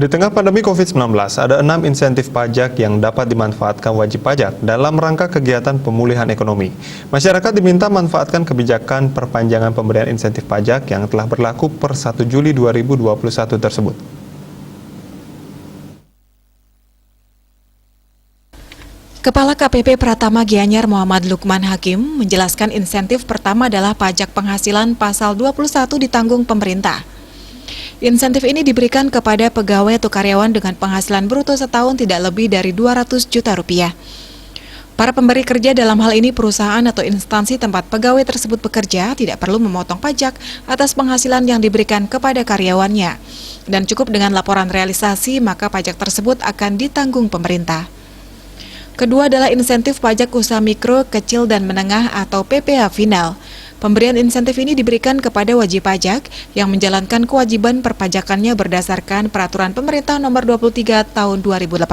Di tengah pandemi COVID-19, ada 6 insentif pajak yang dapat dimanfaatkan wajib pajak dalam rangka kegiatan pemulihan ekonomi. Masyarakat diminta manfaatkan kebijakan perpanjangan pemberian insentif pajak yang telah berlaku per 1 Juli 2021 tersebut. Kepala KPP Pratama Gianyar Muhammad Lukman Hakim menjelaskan insentif pertama adalah pajak penghasilan pasal 21 ditanggung pemerintah. Insentif ini diberikan kepada pegawai atau karyawan dengan penghasilan bruto setahun tidak lebih dari 200 juta rupiah. Para pemberi kerja dalam hal ini perusahaan atau instansi tempat pegawai tersebut bekerja tidak perlu memotong pajak atas penghasilan yang diberikan kepada karyawannya. Dan cukup dengan laporan realisasi maka pajak tersebut akan ditanggung pemerintah. Kedua adalah insentif pajak usaha mikro, kecil, dan menengah atau PPh final. Pemberian insentif ini diberikan kepada wajib pajak yang menjalankan kewajiban perpajakannya berdasarkan Peraturan Pemerintah Nomor 23 Tahun 2018.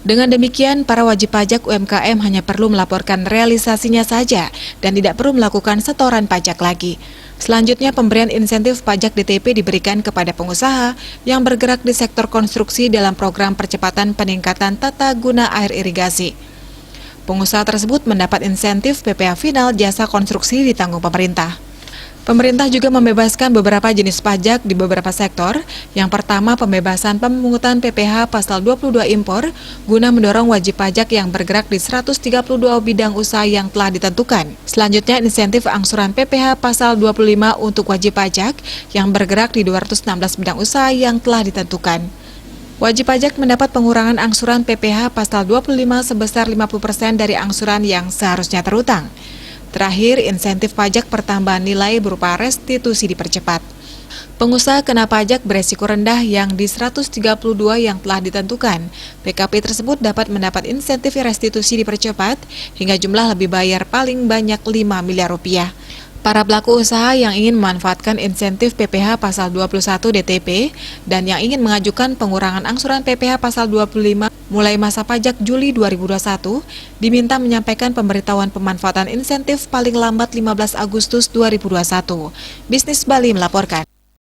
Dengan demikian, para wajib pajak UMKM hanya perlu melaporkan realisasinya saja dan tidak perlu melakukan setoran pajak lagi. Selanjutnya, pemberian insentif pajak DTP diberikan kepada pengusaha yang bergerak di sektor konstruksi dalam program percepatan peningkatan tata guna air irigasi. Pengusaha tersebut mendapat insentif PPh final jasa konstruksi ditanggung pemerintah. Pemerintah juga membebaskan beberapa jenis pajak di beberapa sektor. Yang pertama, pembebasan pemungutan PPh pasal 22 impor guna mendorong wajib pajak yang bergerak di 132 bidang usaha yang telah ditentukan. Selanjutnya, insentif angsuran PPh pasal 25 untuk wajib pajak yang bergerak di 216 bidang usaha yang telah ditentukan. Wajib pajak mendapat pengurangan angsuran PPh pasal 25 sebesar 50% dari angsuran yang seharusnya terutang. Terakhir, insentif pajak pertambahan nilai berupa restitusi dipercepat. Pengusaha kena pajak beresiko rendah yang di 132 yang telah ditentukan. PKP tersebut dapat mendapat insentif restitusi dipercepat hingga jumlah lebih bayar paling banyak 5 miliar rupiah. Para pelaku usaha yang ingin memanfaatkan insentif PPh pasal 21 DTP dan yang ingin mengajukan pengurangan angsuran PPh pasal 25 mulai masa pajak Juli 2021 diminta menyampaikan pemberitahuan pemanfaatan insentif paling lambat 15 Agustus 2021. Bisnis Bali melaporkan.